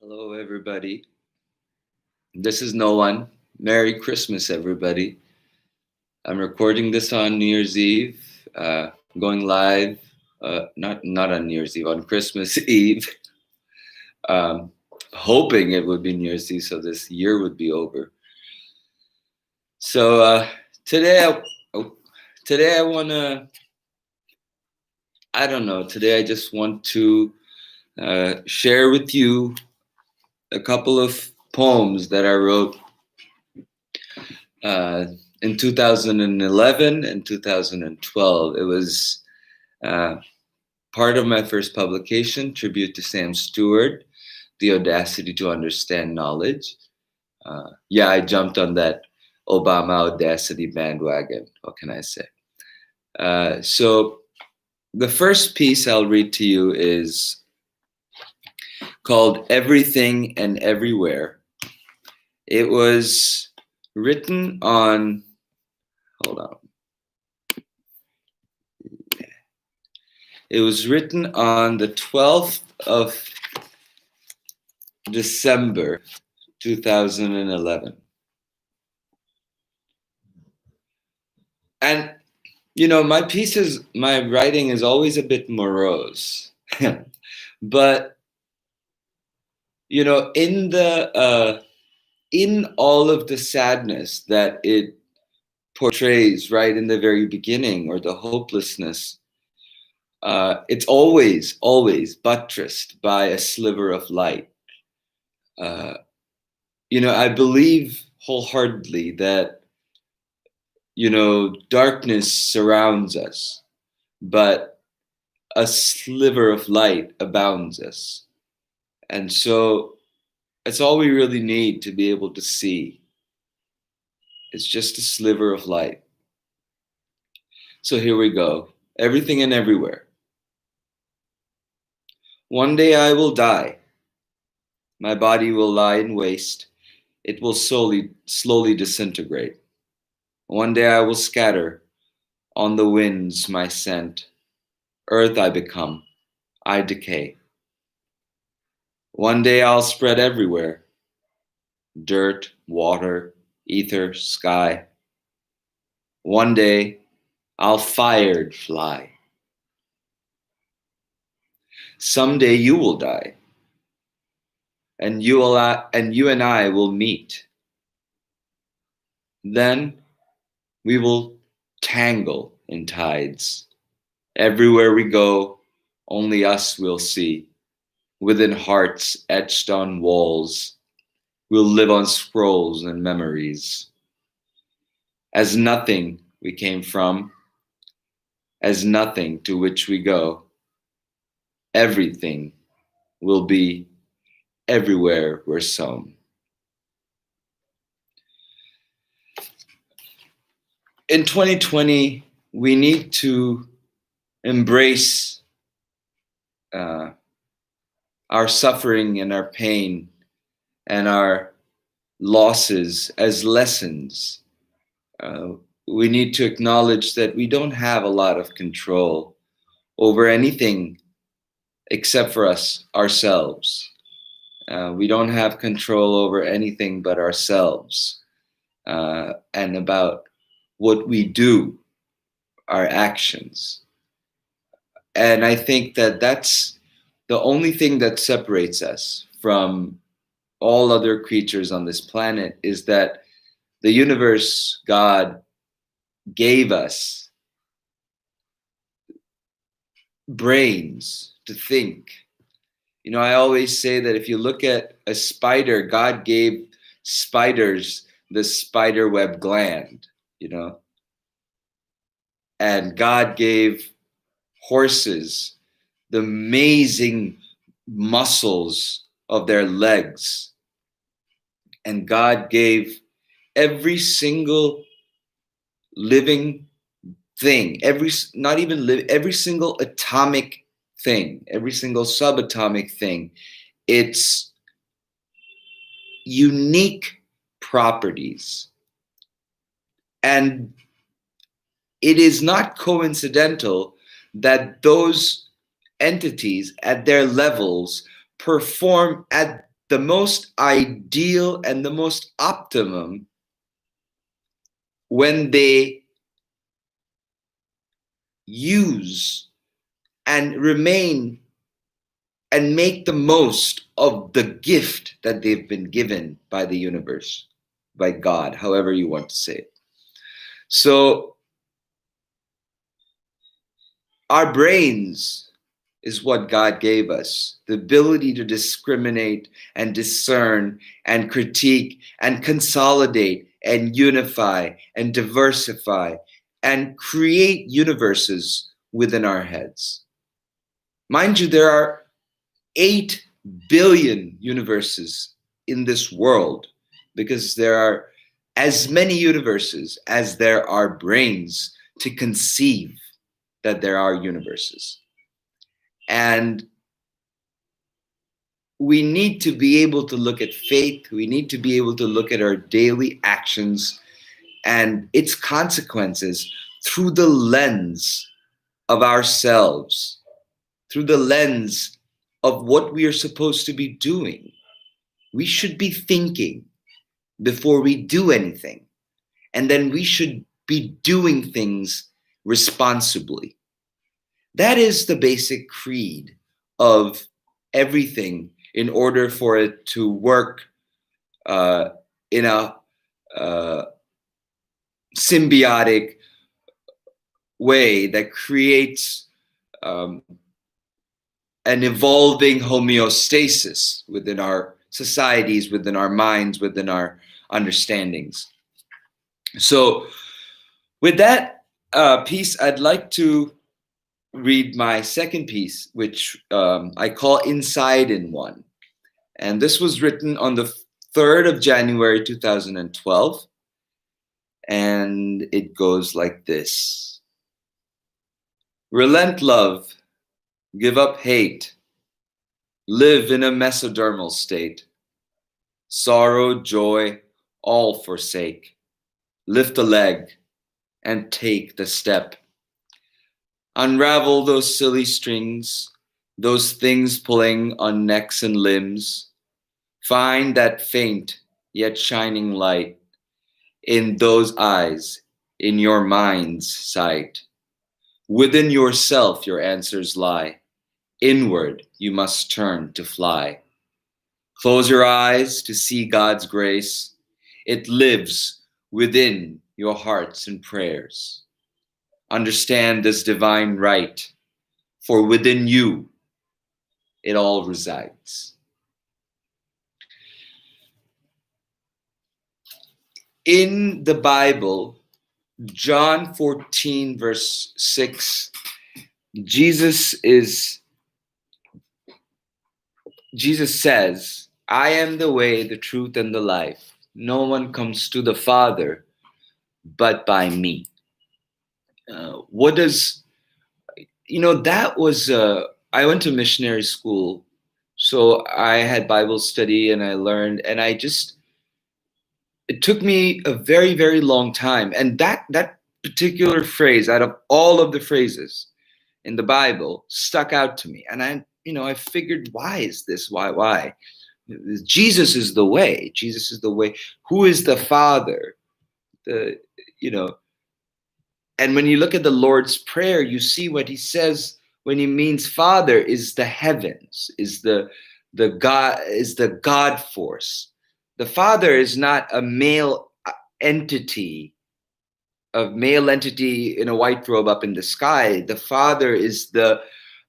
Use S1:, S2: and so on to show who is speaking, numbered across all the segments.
S1: Hello, everybody. This is no one. Merry Christmas, everybody. I'm recording this on New Year's Eve, going live. Not on New Year's Eve, on Christmas Eve. Um, Hoping it would be New Year's Eve, so this year would be over. So today, oh, today I wanna. I don't know. Today I just want to share with you a couple of poems that I wrote uh, in 2011 and 2012. It was uh, part of my first publication, Tribute to Sam Stewart, The Audacity to Understand Knowledge. Yeah, I jumped on that Obama audacity bandwagon. What can I say? So the first piece I'll read to you is called Everything and Everywhere. It was written on, hold on. It was written on the 12th of December 2011. And, my writing is always a bit morose. But, in all of the sadness that it portrays right in the very beginning, or the hopelessness, it's always buttressed by a sliver of light. I believe wholeheartedly that, darkness surrounds us, but a sliver of light abounds us. And so that's all we really need to be able to see. It's just a sliver of light. So here we go. Everything and everywhere. One day I will die. My body will lie in waste. It will slowly disintegrate. One day I will scatter on the winds my scent. Earth I become. I decay. One day I'll spread everywhere. Dirt, water, ether, sky. One day I'll fired fly. Someday you will die. And you and I will meet. Then we will tangle in tides. Everywhere we go, only us will see. Within hearts etched on walls, we'll live on scrolls and memories. As nothing we came from, as nothing to which we go, everything will be everywhere we're sown. In 2020, we need to embrace our suffering and our pain and our losses as lessons. We need to acknowledge that we don't have a lot of control over anything except for ourselves. We don't have control over anything but ourselves, and about what we do, our actions. And I think that that's the only thing that separates us from all other creatures on this planet, is that the universe, God, gave us brains to think. I always say that if you look at a spider, God gave spiders the spider web gland, and God gave horses the amazing muscles of their legs. And God gave every single living thing, every single atomic thing, every single subatomic thing, its unique properties. And it is not coincidental that those entities at their levels perform at the most ideal and the most optimum when they use and remain and make the most of the gift that they've been given by the universe, by God, however you want to say it. So, our brains is what God gave us, the ability to discriminate and discern and critique and consolidate and unify and diversify and create universes within our heads. Mind you, there are 8 billion universes in this world because there are as many universes as there are brains to conceive that there are universes. And we need to be able to look at faith. We need to be able to look at our daily actions and its consequences through the lens of ourselves, through the lens of what we are supposed to be doing. We should be thinking before we do anything, and then we should be doing things responsibly. That is the basic creed of everything in order for it to work uh, in a uh, symbiotic way that creates um, an evolving homeostasis within our societies, within our minds, within our understandings. So, with that piece, I'd like to read my second piece, which I call Inside in One. And this was written on the 3rd of January 2012. And it goes like this: Relent love, give up hate, live in a mesodermal state. Sorrow, joy, all forsake. Lift a leg and take the step. Unravel those silly strings, those things pulling on necks and limbs. Find that faint yet shining light in those eyes, in your mind's sight. Within yourself your answers lie. Inward you must turn to fly. Close your eyes to see God's grace. It lives within your hearts and prayers. Understand this divine right, for within you it all resides. In the Bible, John 14, verse 6, Jesus says, I am the way, the truth, and the life. No one comes to the Father but by me. What does, that was, I went to missionary school, so I had Bible study and I learned, and it took me a very, very long time. And that particular phrase, out of all of the phrases in the Bible, stuck out to me. And I figured, why is this? Why? Jesus is the way. Jesus is the way. Who is the Father? The, you know, and when you look at the Lord's Prayer, you see what he says when he means Father is the heavens, is the God force. The Father is not a male entity, in a white robe up in the sky. The Father is the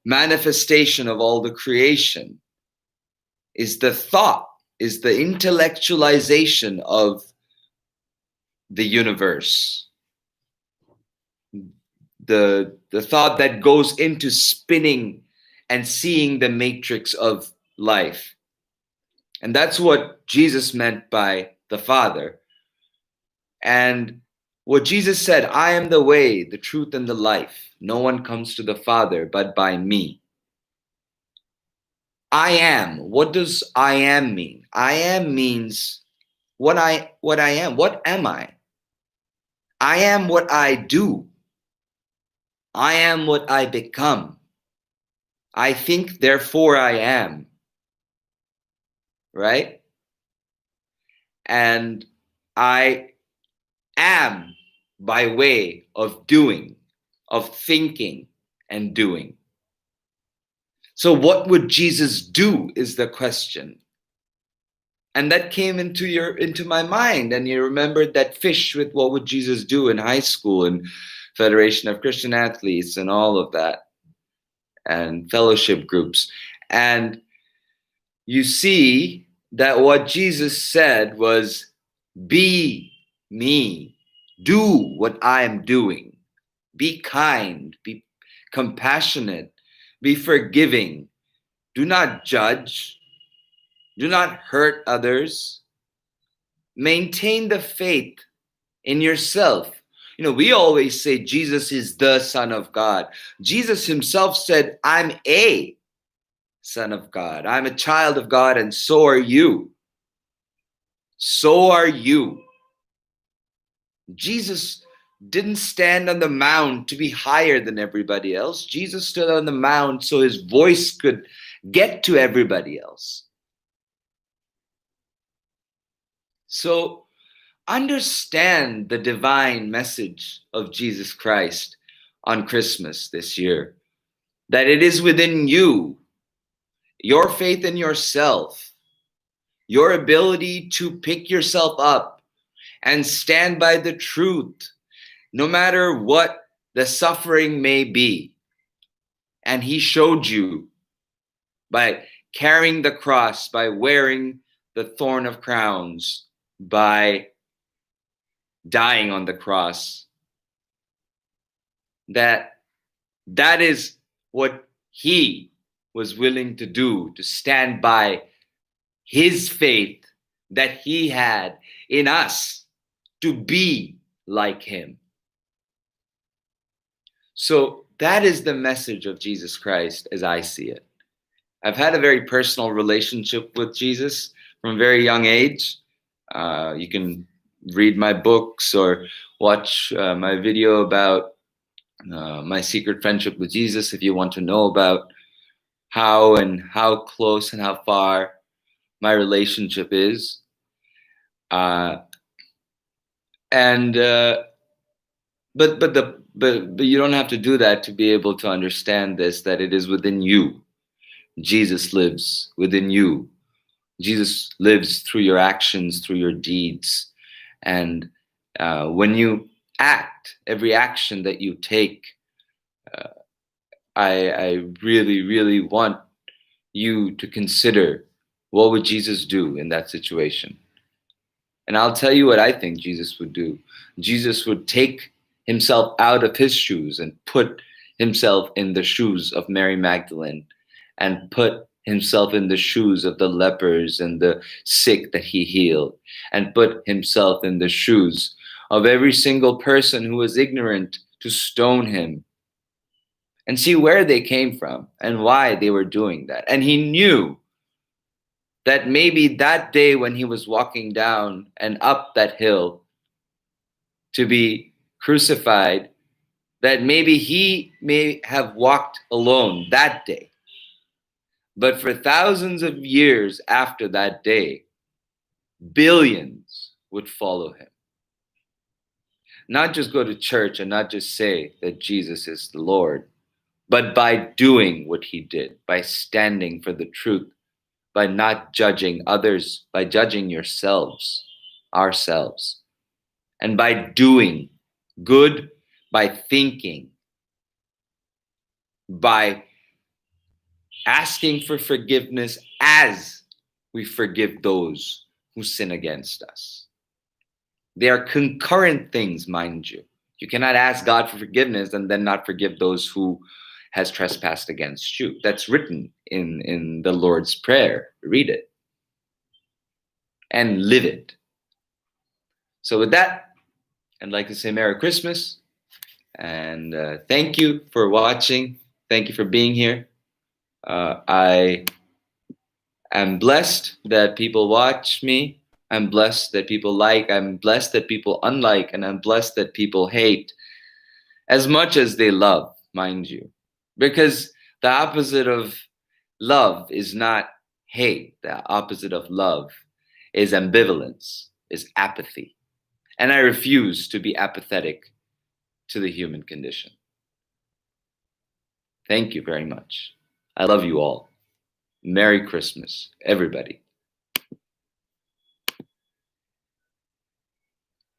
S1: manifestation of all the creation, is the thought, is the intellectualization of the universe. The thought that goes into spinning and seeing the matrix of life. And that's what Jesus meant by the Father. And what Jesus said, I am the way, the truth, and the life. No one comes to the Father but by me. I am. What does I am mean? I am means what I am. What am I? I am what I do. I am what I become. I think, therefore I am. right? And I am by way of doing, of thinking and doing. So what would Jesus do is the question. And that came into my mind. And you remembered that fish with what would Jesus do in high school and Federation of Christian Athletes and all of that and fellowship groups. And you see that what Jesus said was, be me, do what I am doing, be kind, be compassionate, be forgiving, do not judge, do not hurt others, maintain the faith in yourself. You know, we always say Jesus is the Son of God. Jesus himself said, I'm a Son of God. I'm a child of God, and so are you. So are you. Jesus didn't stand on the mount to be higher than everybody else. Jesus stood on the mount so his voice could get to everybody else. So understand the divine message of Jesus Christ on Christmas this year, that it is within you, your faith in yourself, your ability to pick yourself up and stand by the truth, no matter what the suffering may be. And he showed you by carrying the cross, by wearing the thorn of crowns, by dying on the cross, that is what he was willing to do, to stand by his faith that he had in us to be like him. So that is the message of Jesus Christ as I see it. I've had a very personal relationship with Jesus from a very young age. You can read my books or watch my video about my secret friendship with Jesus if you want to know about how close and how far my relationship is. And but you don't have to do that to be able to understand this, that it is within you. Jesus lives within you. Jesus lives through your actions, through your deeds. And when you act, every action that you take, I really, really want you to consider, what would Jesus do in that situation? And I'll tell you what I think Jesus would do. Jesus would take himself out of his shoes and put himself in the shoes of Mary Magdalene, and put himself in the shoes of the lepers and the sick that he healed, and put himself in the shoes of every single person who was ignorant to stone him, and see where they came from and why they were doing that. And he knew that maybe that day when he was walking down and up that hill to be crucified, that maybe he may have walked alone that day. But for thousands of years after that day, billions would follow him. Not just go to church and not just say that Jesus is the Lord, but by doing what he did, by standing for the truth, by not judging others, by judging ourselves, and by doing good, by thinking, by asking for forgiveness as we forgive those who sin against us. They are concurrent things, mind you. You cannot ask God for forgiveness and then not forgive those who has trespassed against you. That's written in the Lord's Prayer. Read it and live it. So with that, I'd like to say Merry Christmas, and thank you for watching. Thank you for being here. I am blessed that people watch me. I'm blessed that people like. I'm blessed that people unlike, and I'm blessed that people hate as much as they love, mind you. Because the opposite of love is not hate, the opposite of love, is ambivalence, is apathy. And I refuse to be apathetic to the human condition. Thank you very much. I love you all. Merry Christmas, everybody.